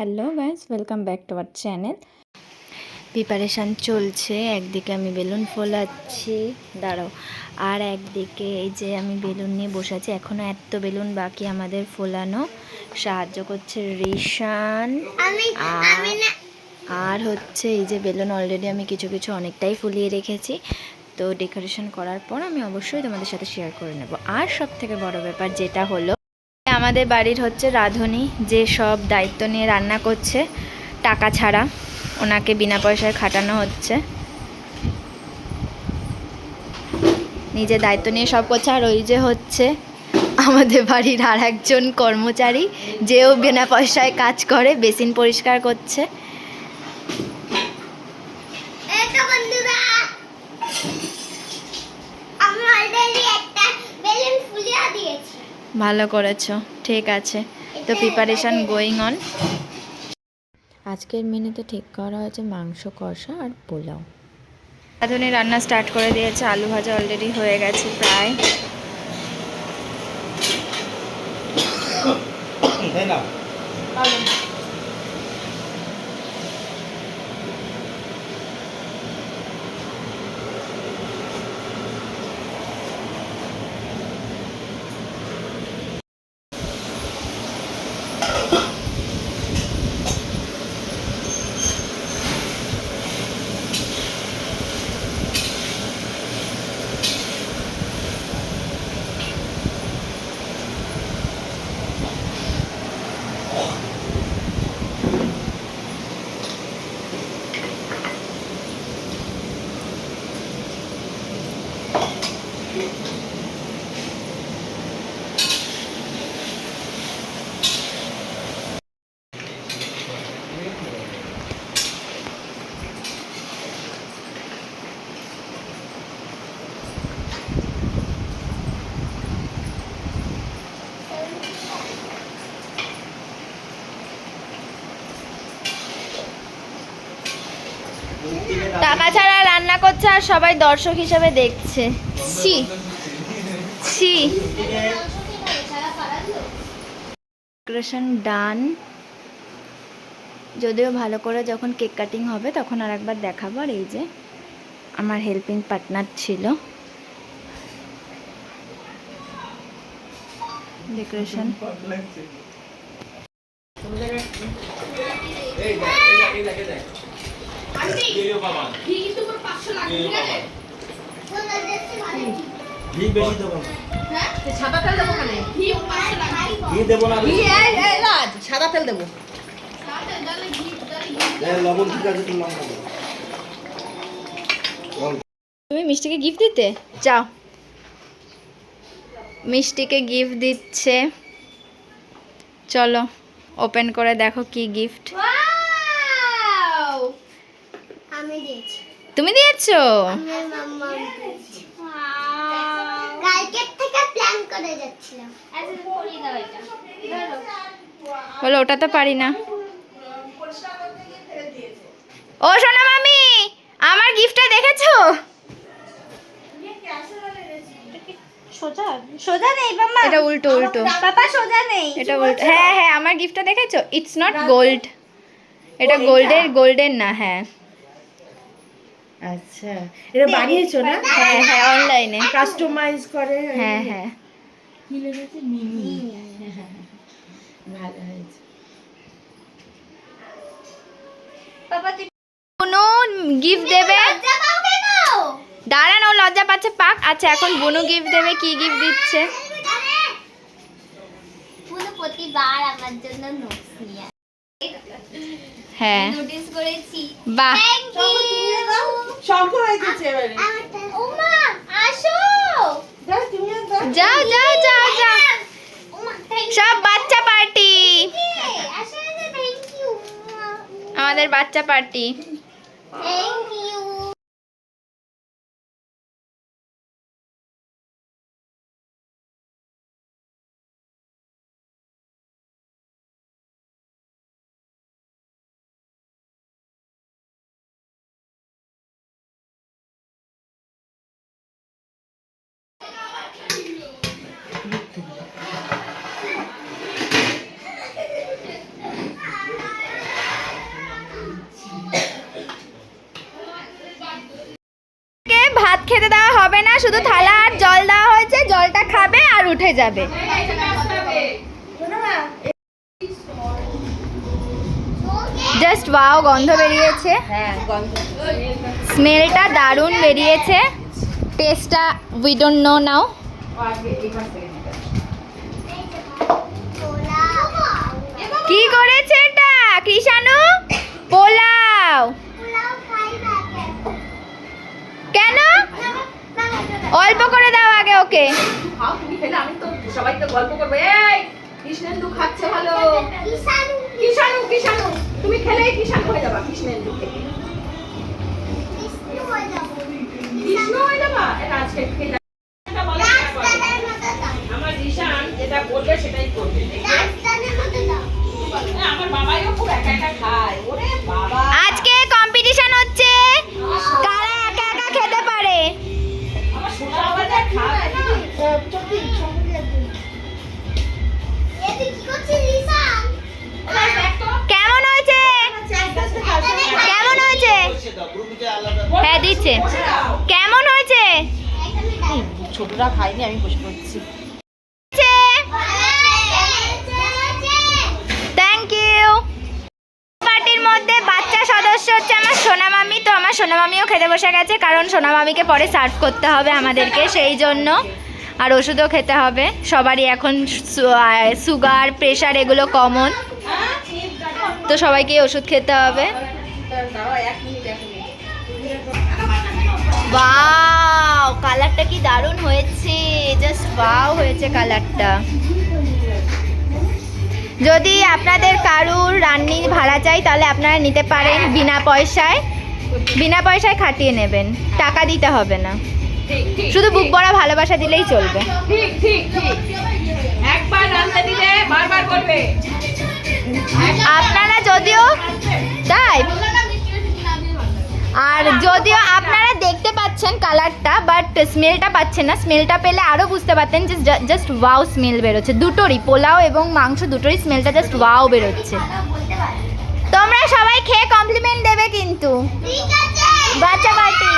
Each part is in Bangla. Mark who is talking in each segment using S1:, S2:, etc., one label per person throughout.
S1: Hello guys, welcome back to our channel. Preparation চলছে। একদিকে আমি বেলুন ফোলাচ্ছি, দাঁড়াও, আর একদিকে এই যে আমি বেলুন নিয়ে বসে আছি। এখনও এত বেলুন বাকি আমাদের ফোলানো। সাহায্য করছে রিশান। আর হচ্ছে এই যে বেলুন অলরেডি আমি কিছু কিছু অনেকটাই ফুলিয়ে রেখেছি। তো ডেকোরেশন করার পর আমি অবশ্যই তোমাদের সাথে শেয়ার করে নেব। আর সব থেকে বড় ব্যাপার যেটা হলো, আমাদের বাড়ির হচ্ছে রাঁধুনি, যে সব দায়িত্ব নিয়ে রান্না করছে টাকা ছাড়া, ওনাকে বিনা পয়সায় খাটানো হচ্ছে, নিজে দায়িত্ব নিয়ে সব করছে। আর ওই যে হচ্ছে আমাদের বাড়ির আর একজন কর্মচারী, যেও বিনা পয়সায় কাজ করে, বেসিন পরিষ্কার করছে। ভালো করেছো, ঠিক আছে। তো প্রিপারেশান গোয়িং অন। আজকের মেনুতে ঠিক করা হয়েছে মাংস কষা আর পোলাও। রাঁধুনি রান্না স্টার্ট করে দিয়েছে। আলু ভাজা অলরেডি হয়ে গেছে প্রায়। টাকা ছাড়া রান্না করছে আর সবাই দর্শক হিসেবে দেখছে। ছি ছি। ডেকোরেশন ডান। যদিও ভালো করে যখন কেক কাটিং হবে তখন আর একবার দেখাবো। আর এই যে আমার হেল্পিং পার্টনার ছিল। ডেকোরেশন
S2: সাদা তেল দেবো।
S1: তুমি মিষ্টিকে গিফট দিতে চাও? মিষ্টিকে গিফট দিচ্ছে, চলো ওপেন করে দেখো কি গিফট।
S3: আমি দিয়েছি।
S1: তুমি দিয়েছো?
S3: কালকে থেকে প্ল্যান করে যাচ্ছিলাম।
S1: বলো ওটা তো পারি না। ও সোনা মামি, আমার গিফটটা দেখেছো?
S3: সোজা সোজা নেই বাবা,
S1: এটা উল্টো উল্টো।
S3: বাবা সোজা নেই,
S1: এটা উল্টো। হ্যাঁ হ্যাঁ, আমার গিফটটা দেখেছো? ইটস নট গোল্ড, এটা গোল্ডের না। হ্যাঁ
S2: আচ্ছা, এটা বানিয়েছো না?
S1: হ্যাঁ হ্যাঁ, অনলাইনে
S2: কাস্টমাইজ করে।
S1: হ্যাঁ হ্যাঁ।
S2: কি লিখেছে? মিমি। ভালো হয়েছে।
S3: বাবা তুই
S1: বুনু গিফট দেবে।
S3: লজ্জা পাও কেন?
S1: দাঁড়ান, ও লজ্জা পাচ্ছে, পাক। আচ্ছা, এখন বুনু গিফট দেবে। কি গিফট দিচ্ছে?
S3: বুনু প্রতিবার আমার জন্য নোটস নিয়ে আসে।
S1: হ্যাঁ,
S3: নোটিস করেছি।
S1: বাহ।
S3: Thank you.
S2: শঙ্খ হয়ে গেছে এবারে।
S3: ওমা আসো।
S2: দাও তুমি দাও।
S1: যাও যাও যাও যাও,
S3: ওমা থ্যাংক ইউ।
S1: সব বাচ্চা পার্টি।
S3: আসো থ্যাংক ইউ।
S1: আমাদের বাচ্চা পার্টি।
S3: Thank you.
S1: খেতে দেওয়া হবে না, শুধু থালা আর জল দেওয়া হয়েছে, জলটা খাবে আর উঠে যাবে। জাস্ট ওয়াও, গন্ধ বেরিয়েছে,
S2: হ্যাঁ গন্ধ
S1: স্মেলটা দারুণ বেরিয়েছে, টেস্টটা উই ডোন্ট নো নাও। কি করেছে এটা কৃষাণু? পোলাও? কেন? অল্প করে দাও আগে ওকে।
S2: খাও তুমি, খেলে আমি তো সবাই তো গল্প করবে। এই কৃষ্ণেন্দু খাচ্ছে ভালো। কিষাণু কিষাণু তুমি খেলেই কিষাণু হয়ে যাবা। কৃষ্ণেন্দু থেকে কৃষ্ণ হয়ে যাবা। এটা আজকে খেলে এটা বলে আমার ঈশান যেটা বলবে সেটাই করবে। আমার বাবাইও খুব একা একা খায়। ওরে বাবা,
S1: আজকে কম্পিটিশন হচ্ছে কারা একা একা খেতে পারে।
S2: আমার সোনা বাবা যা খায় না।
S1: কেমন হয়েছে? কেমন হয়েছে? হ্যাঁ দিচ্ছে। কেমন হয়েছে?
S2: ছোটরা খাইনি, আমি বসে পড়ছি।
S1: Thank you. পার্টির মধ্যে বাচ্চা সদস্য হচ্ছে আমার সোনা মামি, তো আমার সোনা মামিও খেতে বসে গেছে, কারণ সোনা মামিকে পরে সার্ভ করতে হবে আমাদেরকে, সেই জন্য। আর ওষুধও খেতে হবে, সবারই এখন সুগার প্রেশার এগুলো কমন, তো সবাইকে ওষুধ খেতে হবে।
S2: দাঁড়াও 1 মিনিট 1 মিনিট।
S1: ওয়াও, কালারটা কি দারুণ হয়েছে, জাস্ট ওয়াও হয়েছে কালারটা। যদি আপনাদের কারুর রান্নির ভাড়া চাই তাহলে আপনারা নিতে পারেন, বিনা পয়সায় খাটিয়ে নেবেন, টাকা দিতে হবে না,
S2: ঠিক ঠিক
S1: শুধু বুক ভরা ভালোবাসা দিলেই চলবে।
S2: ঠিক ঠিক ঠিক। একবার রান্না দিলে বারবার করবে।
S1: আপনারা যদিও তাই, আর যদিও আপনারা দেখতে পাচ্ছেন কালারটা, বাট স্মেলটা পাচ্ছেন না, স্মেলটা পেলে আরও বুঝতে পারতেন যে জাস্ট ওয়াও স্মেল বেরোচ্ছে দুটোরই, পোলাও এবং মাংস দুটোরই স্মেলটা জাস্ট ওয়াও বেরোচ্ছে। তোমরা সবাই খেয়ে কমপ্লিমেন্ট দেবে কিন্তু, বাচ্চা পার্টি।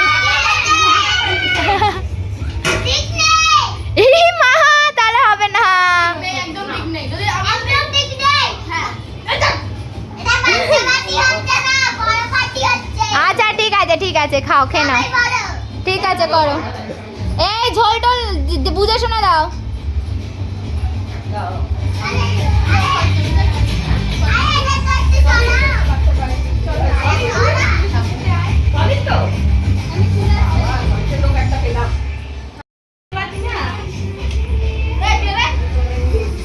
S1: এই মা, তাহলে হবে না। আচ্ছা ঠিক আছে খাও, খেয়ে নাও, ঠিক আছে করো। এই ঝোল টোল বুঝে শোনা দাও।
S2: সলিড তো? লোক একটা পেলাম।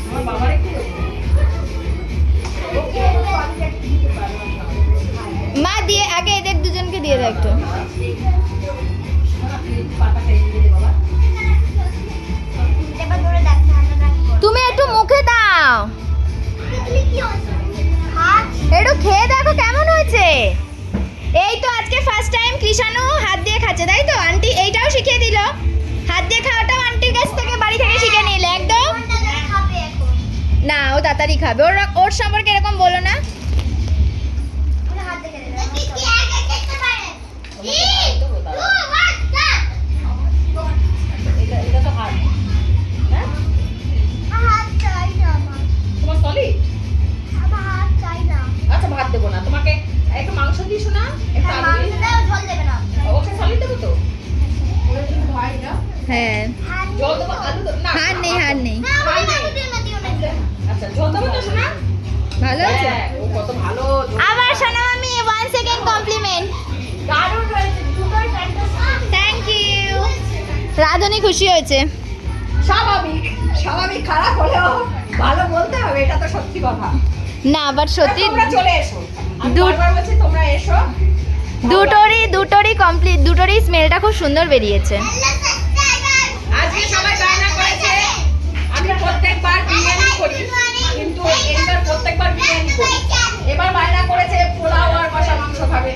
S2: আমার বাবার একটু
S1: মা দিয়ে আগে এদের দুজনকে দিয়ে দাও একটু।
S2: পাতা খেয়ে দিতে বাবা।
S1: তুমি একটু মুখে দাও, একটু খেয়ে দেখো কেমন হয়েছে। এই তো আজকে ফার্স্ট টাইম কৃষাণু হাত দিয়ে খাচ্ছে, তাই তো? আন্টি এইটাও শিখিয়ে দিল, হাত দিয়ে খাওয়াটাও আন্টির কাছ থেকে বাড়ি থেকে শিখে নিলে একদম। না, ও তাড়াতাড়ি খাবে, ওর সম্পর্কে এরকম বলো না।
S2: এটা তো হাত। হ্যাঁ তোমার সলিড? আচ্ছা ভাত দেবো না তোমাকে, একটু মাংস দিস না, একটু আলু দিস। ওকে সলিড দেবো তো?
S1: হ্যাঁ,
S2: জল দেবো, আলু দেবো না?
S1: হার নেই।
S2: আচ্ছা জল দেবো তো শোনা?
S1: ভালো আছে।
S2: হ্যাঁ, ও কত ভালো।
S1: আমার সোনা মামি 1 সেকেন্ড কমপ্লিমেন্ট।
S2: দারুণ হয়েছে, দুটোই fantastic।
S1: Thank you. রাধুনি খুশি হয়েছে।
S2: স্বাভাবিক খারাপ হলেও ভালো বলতে হবে, এটা তো সত্যি কথা।
S1: না, বাট সত্যি
S2: তোমরা চলে এসো, আমি
S1: দু-
S2: বারবার বলছি তোমরা এসো।
S1: দুটোরই কমপ্লিট, দুটোরই স্মেলটা খুব সুন্দর বেরিয়েছে।
S2: আজকে সবাই বায়না করেছে আমি প্রত্যেকবার বিরিয়ানি করি, কিন্তু এইবার প্রত্যেকবার বিরিয়ানি করি। এবার বায়না করেছে পোলাও আর কষা মাংস খাবে,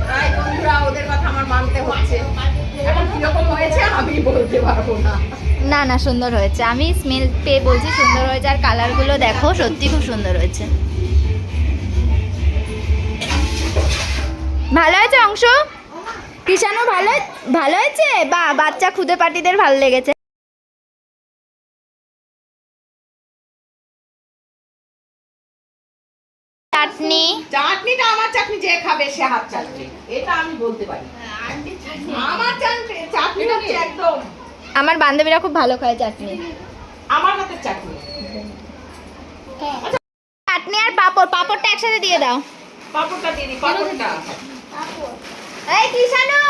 S2: তাই বন্ধুরা ওদের কথা আমার মানতে হচ্ছে। এখন কিরকম হয়েছে আমি বলতে পারবো না।
S1: না সুন্দর হয়েছে, আমি স্মেল পেয়ে বলছি সুন্দর হয়েছে, আর কালারগুলো দেখো সত্যি খুব সুন্দর হয়েছে। ভালো হয়েছে অংশ? কৃষাণু ভালো ভালো হয়েছে? বা বাচ্চা খুদে পাটিদের ভালো লেগেছে। চাটনি
S2: চাটনিটা আমার চাটনি যে খাবে সে হাত চাটনি, এটা আমি বলতে পারি। আমার চাটনি হচ্ছে একদম
S1: আমার বান্ধবীরা খুব ভালো খায় চাটনি।
S2: আমার হাতের চাটনি।
S1: চাটনি আর পাঁপড়, পাঁপড়টা একসাথে দিয়ে দাও।
S2: পাপড়টা দিয়ে দিই, পাপড়টা।
S1: এই কৃষাণু,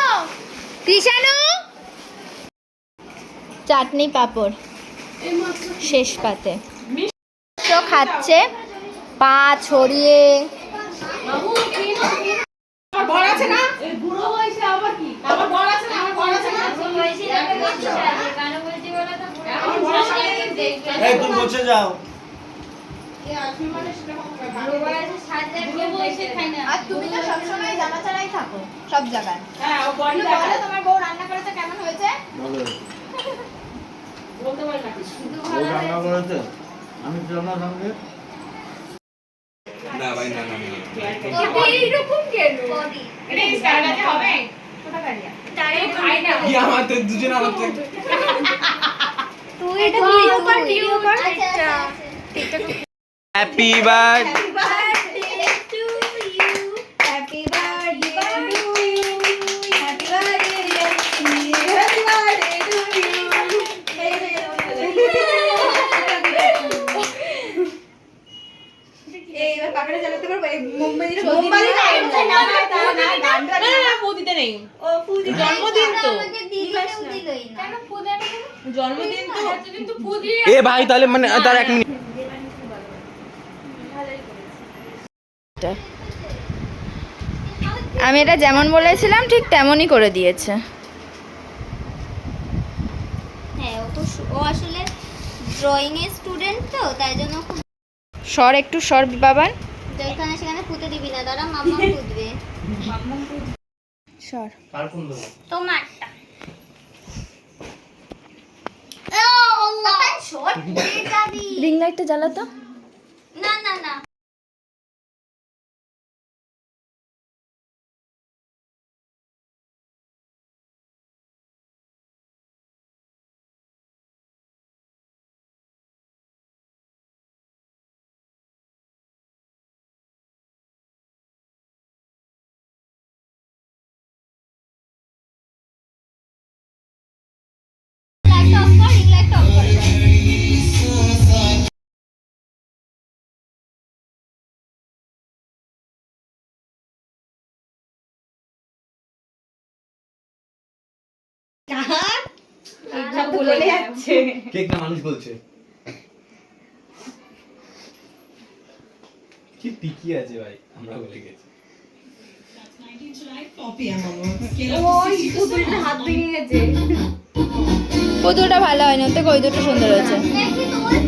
S1: কৃষাণু, চাটনি পাঁপড় শেষ পাতে। তো খাচ্ছে পা ছড়িয়ে।
S2: আমার বর আছে না? এই বুড়ো হইছে আবার কি? আমার বর আছে না? আমার বর আছে না? আমার বর আছে না?
S4: এই তুমি বসে যাও।
S1: আর তুমি তো সবসময় জামা ছাড়াই থাকো সব জায়গায়।
S2: হ্যাঁ, ও বডি
S1: বলো
S2: দেখায়।
S1: তোমার বউ রান্না করেছে কেমন হয়েছে?
S2: বলতে পারি না কিছু।
S4: ও রান্না করেছে? আমি ছিলাম না সঙ্গে? না ভাই না না না।
S2: এইরকম কেন? এটা স্টার আছে হবে? খাই না।
S4: কি আমার তো দুজন আমার তো
S1: তুই এটা ভিডিও কর, ভিডিও কর।
S4: Happy birthday
S1: happy birthday to you, happy birthday to you, happy birthday to you. এইবার পাকড়ে জ্বালাতে পারবো? এই মোমবাতির মোমবাতি না, গানটা
S2: না, পুদিতে নেই।
S1: ও ফুদি
S2: জন্মদিন তো।
S3: আমাকে দিদিও দিলই না।
S2: জন্মদিন তো। এতদিন তো পুদি।
S4: এ ভাই তাহলে মানে তার এক মিনিট
S1: আমি এটা যেমন বলেছিলাম ঠিক তেমনই করে দিয়েছে।
S3: হ্যাঁ, ও আসলে ড্রয়িং এর স্টুডেন্ট তো, তাই জন্য খুব
S1: সর একটু সর বাবান,
S3: যেখানে সেখানে পুঁতে দিবি না, দাঁড়া মাম্মা পুঁতবে।
S1: সর।
S4: কার কোন দেবো?
S3: তোমারটা। ও আল্লাহ, শর্ট দিয়ে যাবি।
S1: রিং লাইটটা জ্বালা তো।
S3: না না না, লাইট অফ কর, রিং লাইট অফ কর এবার।
S2: সব বলে যাচ্ছে।
S4: কেক না মানুষ বলছে। কি টিকি আছে ভাই, আমরা বলে গেছি।
S2: ওই পুতুলটা হাত ভেঙে গেছে।
S1: পুতুলটা ভালো হয়নি, ওতে কই দুটো সুন্দর হয়েছে।
S3: দেখি তোমার